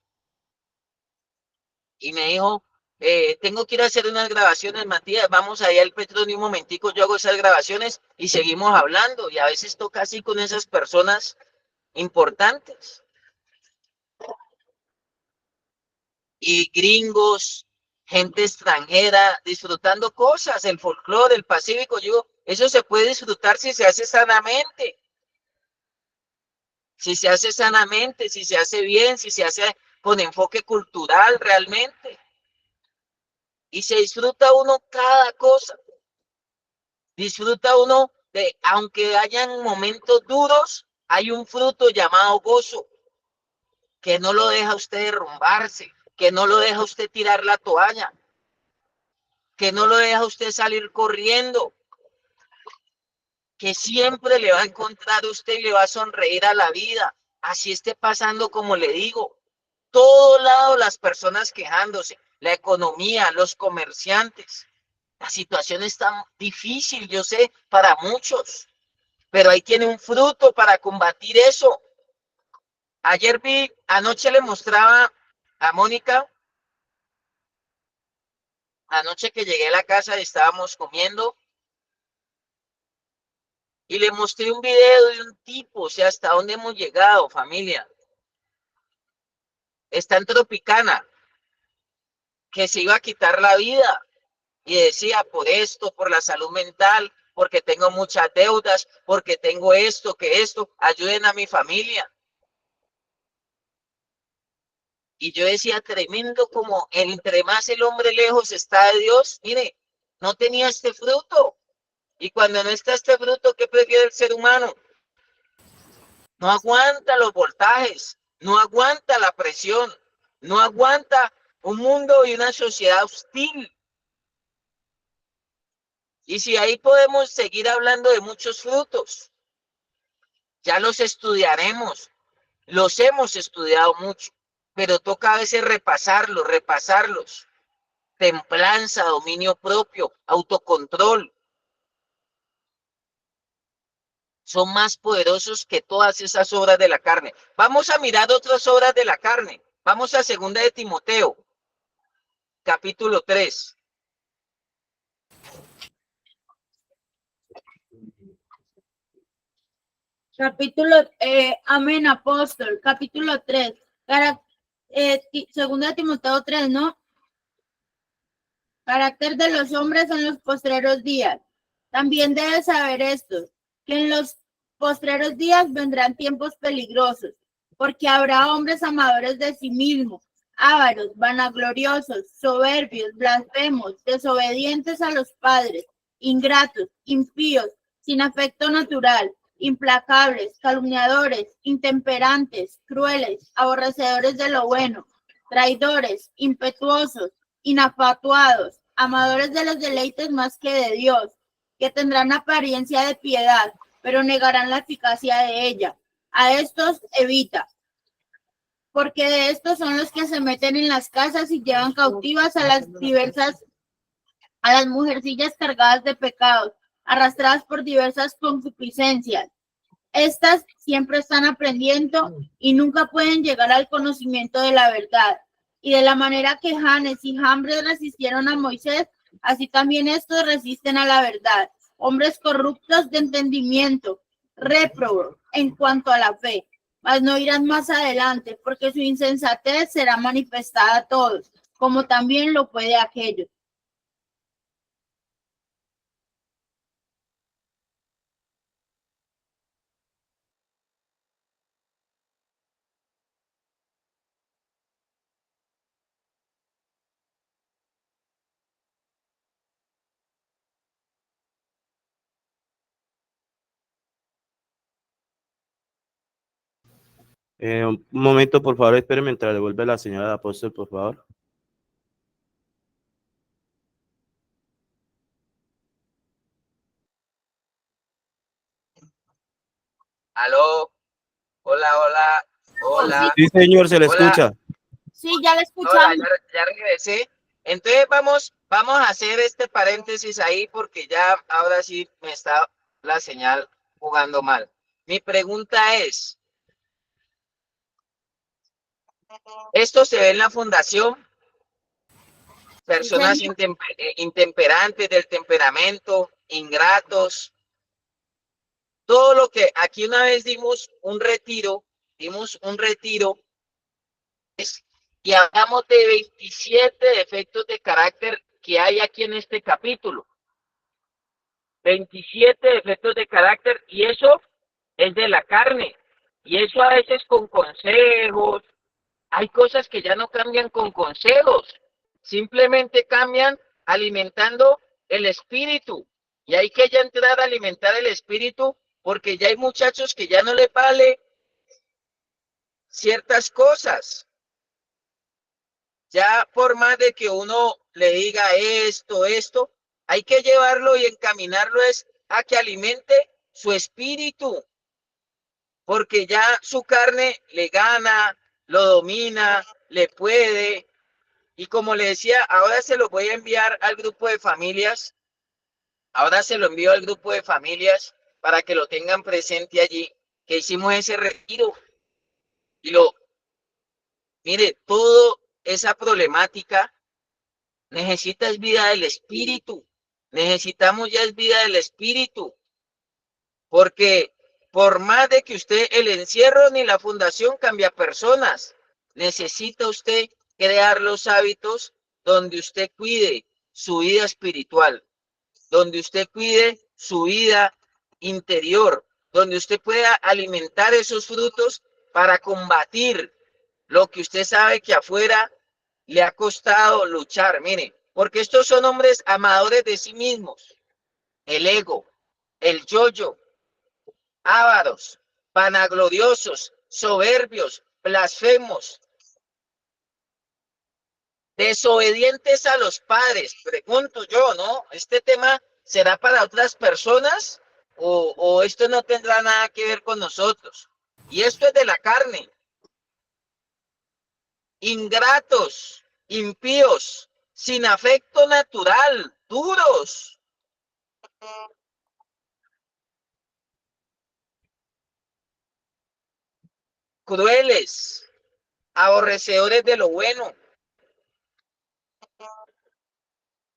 Y me dijo, tengo que ir a hacer unas grabaciones, Matías, vamos allá al Petronio un momentico, yo hago esas grabaciones y seguimos hablando. Y a veces toca así con esas personas importantes. Y gringos, gente extranjera, disfrutando cosas, el folclore, el pacífico, yo, eso se puede disfrutar si se hace sanamente. Si se hace sanamente, si se hace bien, si se hace con enfoque cultural realmente. Y se disfruta uno cada cosa. Disfruta uno de, aunque hayan momentos duros, hay un fruto llamado gozo, que no lo deja usted derrumbarse, que no lo deja usted tirar la toalla, que no lo deja usted salir corriendo, que siempre le va a encontrar usted y le va a sonreír a la vida, así esté pasando como le digo. Todo lado las personas quejándose, la economía, los comerciantes. La situación está difícil, yo sé, para muchos, pero ahí tiene un fruto para combatir eso. Anoche le mostraba a Mónica, anoche que llegué a la casa y estábamos comiendo, y le mostré un video de un tipo, o sea, hasta dónde hemos llegado, familia. Está en Tropicana, que se iba a quitar la vida, y decía, por esto, por la salud mental, porque tengo muchas deudas, porque tengo esto, que esto, ayuden a mi familia. Y yo decía, tremendo como entre más el hombre lejos está de Dios, mire, no tenía este fruto. Y cuando no está este fruto, ¿qué prefiere el ser humano? No aguanta los voltajes, no aguanta la presión, no aguanta un mundo y una sociedad hostil. Y si ahí podemos seguir hablando de muchos frutos, ya los estudiaremos, los hemos estudiado mucho, pero toca a veces repasarlos. Templanza, dominio propio, autocontrol. son más poderosos que todas esas obras de la carne. Vamos a mirar otras obras de la carne. Vamos a 2 de Timoteo, capítulo 3. Amén, apóstol, capítulo 3, segunda de Timoteo 3, ¿no? Carácter de los hombres en los postreros días. También debes saber esto, que en los postreros días vendrán tiempos peligrosos, porque habrá hombres amadores de sí mismos, ávaros, vanagloriosos, soberbios, blasfemos, desobedientes a los padres, ingratos, impíos, sin afecto natural, implacables, calumniadores, intemperantes, crueles, aborrecedores de lo bueno, traidores, impetuosos, inafatuados, amadores de los deleites más que de Dios, que tendrán apariencia de piedad, pero negarán la eficacia de ella. A estos evita, porque de estos son los que se meten en las casas y llevan cautivas a las mujercillas cargadas de pecados, arrastradas por diversas concupiscencias. Estas siempre están aprendiendo y nunca pueden llegar al conocimiento de la verdad. Y de la manera que Janes y Jambres resistieron a Moisés, así también estos resisten a la verdad. Hombres corruptos de entendimiento, réprobos en cuanto a la fe, mas no irán más adelante, porque su insensatez será manifestada a todos, como también lo puede aquellos. Un momento, por favor, espere mientras devuelve la señora del apóstol, por favor. Aló, hola. Sí, señor, se le Hola. escucha. Sí, ya le Hola, escuchamos. ya regresé. Entonces vamos a hacer este paréntesis ahí porque ya ahora sí me está la señal jugando mal. Mi pregunta es, ¿esto se ve en la fundación? Personas Sí, intemperantes del temperamento, ingratos, todo lo que aquí una vez dimos un retiro y hablamos de 27 defectos de carácter que hay aquí en este capítulo. 27 defectos de carácter y eso es de la carne. Y eso a veces con consejos. Hay cosas que ya no cambian con consejos. Simplemente cambian alimentando el espíritu. Y hay que ya entrar a alimentar el espíritu porque ya hay muchachos que ya no les vale ciertas cosas. Ya por más de que uno le diga esto, hay que llevarlo y encaminarlo es a que alimente su espíritu, porque ya su carne le gana, lo domina, le puede. Y como le decía, ahora se lo voy a enviar al grupo de familias, ahora se lo envío al grupo de familias para que lo tengan presente allí, que hicimos ese retiro. Y mire, toda esa problemática necesitas vida del espíritu. Necesitamos ya es vida del espíritu. Porque por más de que usted el encierro ni la fundación cambia personas, necesita usted crear los hábitos donde usted cuide su vida espiritual, donde usted cuide su vida interior, donde usted pueda alimentar esos frutos para combatir lo que usted sabe que afuera le ha costado luchar. Mire, porque estos son hombres amadores de sí mismos, el ego, el yo-yo, ávaros, vanagloriosos, soberbios, blasfemos, desobedientes a los padres. Pregunto yo, ¿no? ¿Este tema será para otras personas o esto no tendrá nada que ver con nosotros? Y esto es de la carne. Ingratos, impíos, sin afecto natural, duros. crueles, aborrecedores de lo bueno,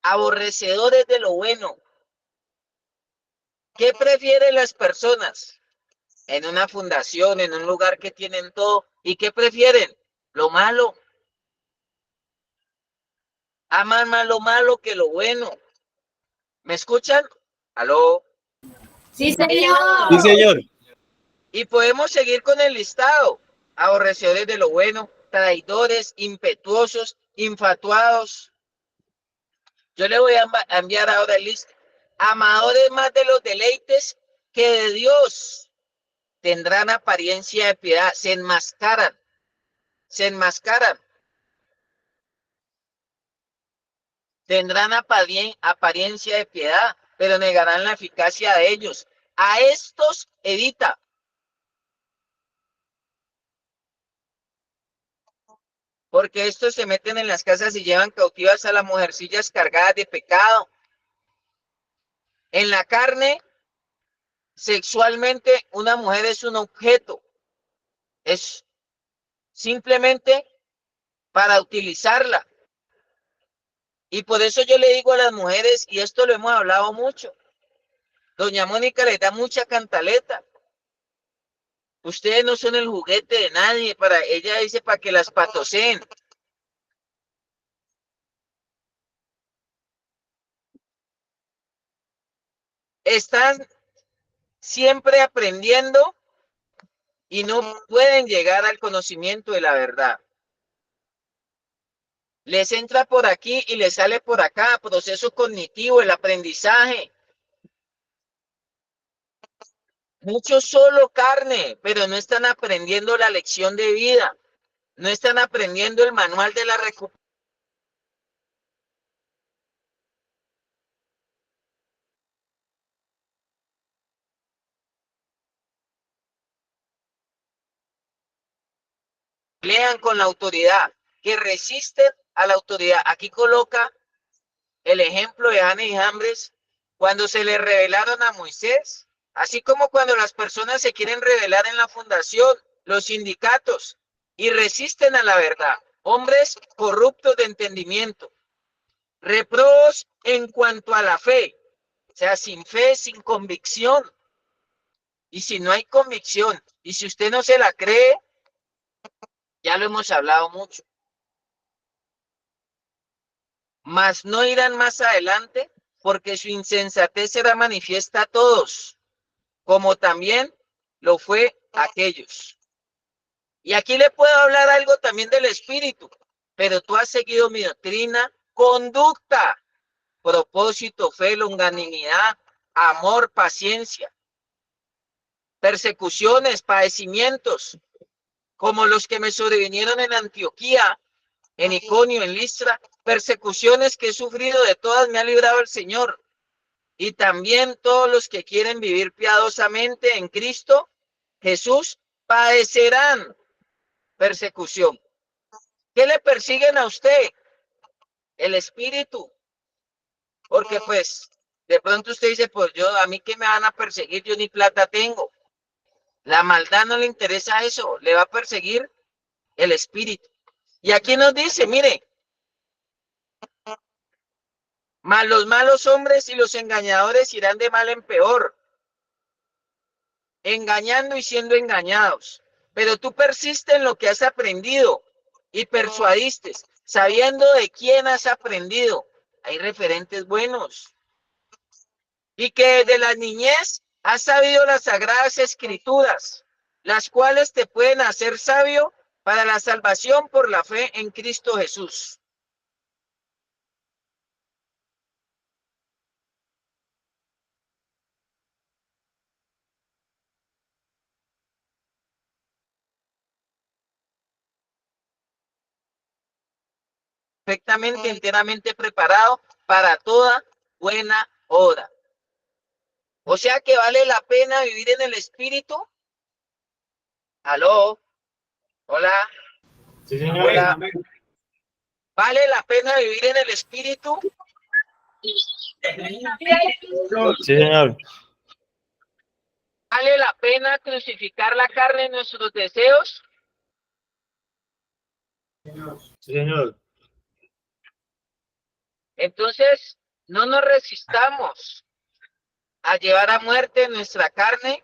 aborrecedores de lo bueno. ¿Qué prefieren las personas en una fundación, en un lugar que tienen todo? ¿Y qué prefieren? Lo malo. Aman más lo malo que lo bueno. ¿Me escuchan? ¿Aló? Sí, señor. Sí, señor. Y podemos seguir con el listado. Aborrecedores de lo bueno, traidores, impetuosos, infatuados. Yo le voy a enviar ahora el lista. Amadores más de los deleites que de Dios. Tendrán apariencia de piedad. Se enmascaran. Se enmascaran. Tendrán apariencia de piedad, pero negarán la eficacia de ellos. A estos evita. Porque estos se meten en las casas y llevan cautivas a las mujercillas cargadas de pecado. En la carne, sexualmente, una mujer es un objeto. Es simplemente para utilizarla. Y por eso yo le digo a las mujeres, y esto lo hemos hablado mucho, doña Mónica les da mucha cantaleta. Ustedes no son el juguete de nadie, ella dice para que las patoseen. Están siempre aprendiendo y no pueden llegar al conocimiento de la verdad. Les entra por aquí y les sale por acá, proceso cognitivo, el aprendizaje. Muchos solo carne, pero no están aprendiendo la lección de vida. No están aprendiendo el manual de la recuperación. Lean con la autoridad, que resisten a la autoridad. Aquí coloca el ejemplo de Janes y Jambres cuando se le revelaron a Moisés, así como cuando las personas se quieren revelar en la fundación, los sindicatos, y resisten a la verdad. Hombres corruptos de entendimiento, reprobos en cuanto a la fe, o sea, sin fe, sin convicción. Y si no hay convicción, y si usted no se la cree, ya lo hemos hablado mucho. Mas no irán más adelante, porque su insensatez será manifiesta a todos, como también lo fue a aquellos. Y aquí le puedo hablar algo también del espíritu, pero tú has seguido mi doctrina, conducta, propósito, fe, longanimidad, amor, paciencia, persecuciones, padecimientos, como los que me sobrevinieron en Antioquía, en Iconio, en Listra, persecuciones que he sufrido, de todas me ha librado el Señor. Y también todos los que quieren vivir piadosamente en Cristo Jesús padecerán persecución. ¿Qué le persiguen a usted? El espíritu. Porque pues de pronto usted dice, pues a mí que me van a perseguir, yo ni plata tengo. La maldad no le interesa eso, le va a perseguir el espíritu. Y aquí nos dice, mire, mas los malos hombres y los engañadores irán de mal en peor, engañando y siendo engañados. Pero tú persistes en lo que has aprendido y persuadiste, sabiendo de quién has aprendido. Hay referentes buenos. Y que desde la niñez has sabido las sagradas escrituras, las cuales te pueden hacer sabio para la salvación por la fe en Cristo Jesús. Perfectamente, enteramente preparado para toda buena obra. O sea que vale la pena vivir en el espíritu. ¿Aló? Hola. Sí, señor. Hola. ¿Vale la pena vivir en el espíritu? Sí, señor. ¿Vale la pena crucificar la carne en nuestros deseos? Sí, señor. Entonces, no nos resistamos a llevar a muerte nuestra carne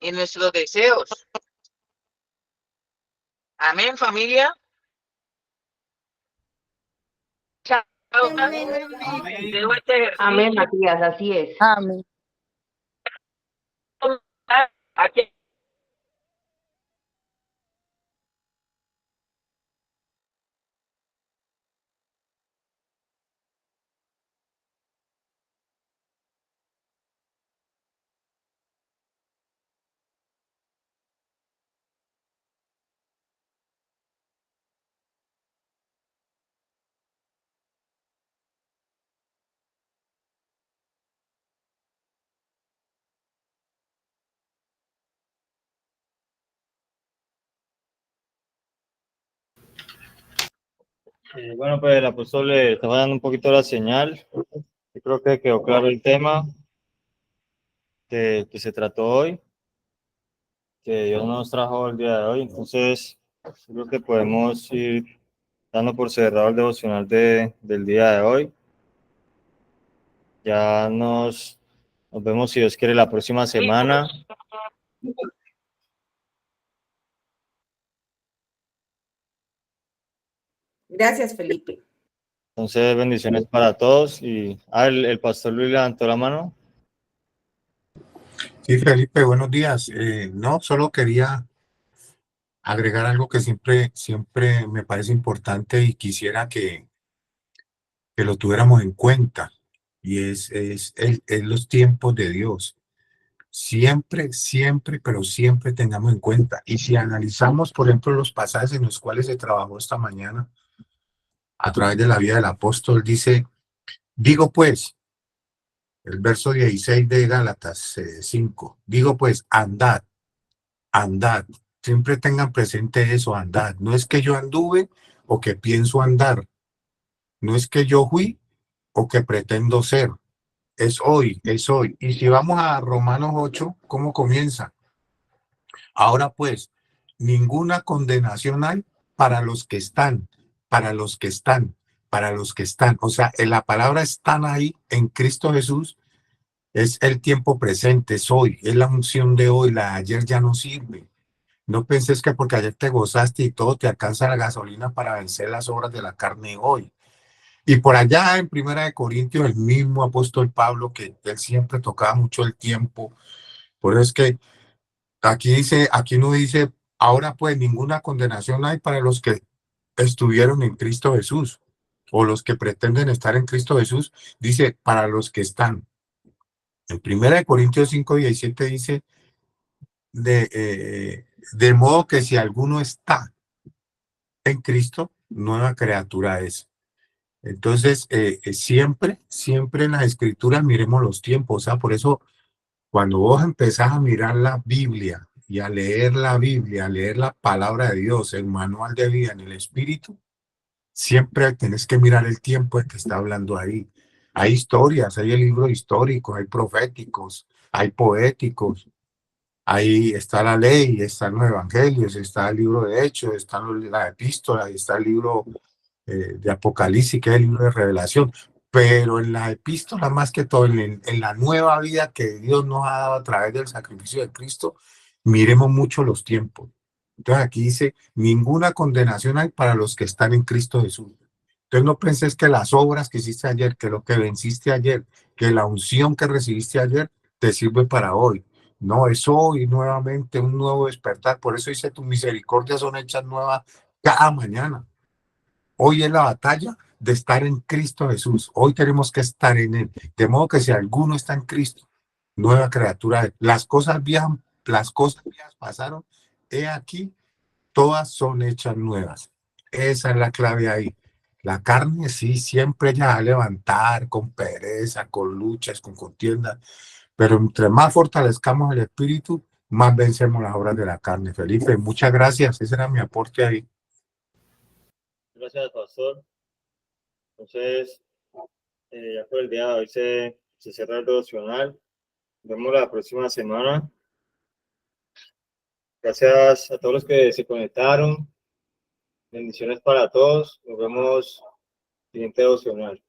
y nuestros deseos. Amén, familia. Chao. Amén, amén. Dejo este ejercicio. Amén, Matías, así es. Amén. Aquí Bueno, pues el apóstol le estaba dando un poquito la señal. Yo creo que quedó claro el tema que se trató hoy, que Dios nos trajo el día de hoy. Entonces, yo creo que podemos ir dando por cerrado el devocional del día de hoy. Ya nos vemos, si Dios quiere, la próxima semana. Gracias, Felipe. Entonces, bendiciones para todos. Y el pastor Luis levantó la mano. Sí, Felipe, buenos días. No, solo quería agregar algo que siempre me parece importante y quisiera que lo tuviéramos en cuenta, y es los tiempos de Dios. Siempre, pero siempre tengamos en cuenta. Y si analizamos, por ejemplo, los pasajes en los cuales se trabajó esta mañana a través de la vida del apóstol, dice, digo pues, el verso 16 de Gálatas 5, digo pues, andad. Siempre tengan presente eso, andad. No es que yo anduve o que pienso andar. No es que yo fui o que pretendo ser. Es hoy, es hoy. Y si vamos a Romanos 8, ¿cómo comienza? Ahora pues, ninguna condenación hay para los que están, para los que están, para los que están. O sea, la palabra están ahí en Cristo Jesús. Es el tiempo presente, es hoy, es la unción de hoy. La de ayer ya no sirve. No penses que porque ayer te gozaste y todo te alcanza la gasolina para vencer las obras de la carne hoy. Y por allá en Primera de Corintios, el mismo apóstol Pablo, que él siempre tocaba mucho el tiempo. Por eso es que aquí no dice, ahora pues ninguna condenación hay para los que estuvieron en Cristo Jesús, o los que pretenden estar en Cristo Jesús. Dice, para los que están. En Primera de Corintios 5:17 dice, de modo que si alguno está en Cristo, nueva criatura es. Entonces, siempre en las escrituras miremos los tiempos. O sea, por eso, cuando vos empezás a mirar la Biblia y a leer la Biblia, a leer la palabra de Dios, el manual de vida en el Espíritu, siempre tenés que mirar el tiempo en que está hablando ahí. Hay historias, hay el libro histórico, hay proféticos, hay poéticos. Ahí está la ley, están los evangelios, está el libro de Hechos, están las epístolas, está el libro de Apocalipsis, que es el libro de Revelación. Pero en la epístola, más que todo, en la nueva vida que Dios nos ha dado a través del sacrificio de Cristo, miremos mucho los tiempos. Entonces aquí dice, ninguna condenación hay para los que están en Cristo Jesús. Entonces no penses que las obras que hiciste ayer, que lo que venciste ayer, que la unción que recibiste ayer, te sirve para hoy. No, es hoy nuevamente un nuevo despertar. Por eso dice, tus misericordias son hechas nuevas cada mañana. Hoy es la batalla de estar en Cristo Jesús. Hoy tenemos que estar en Él. De modo que si alguno está en Cristo, nueva criatura. Las cosas viejas pasaron. He aquí, todas son hechas nuevas. Esa es la clave ahí. La carne sí, siempre ya va a levantar con pereza, con luchas, con contiendas. Pero entre más fortalezcamos el espíritu, más vencemos las obras de la carne. Felipe, muchas gracias. Ese era mi aporte ahí. Gracias, pastor. Entonces, ya por el día de hoy se cierra el devocional. Nos vemos la próxima semana. Gracias a todos los que se conectaron. Bendiciones para todos. Nos vemos en el siguiente devocional.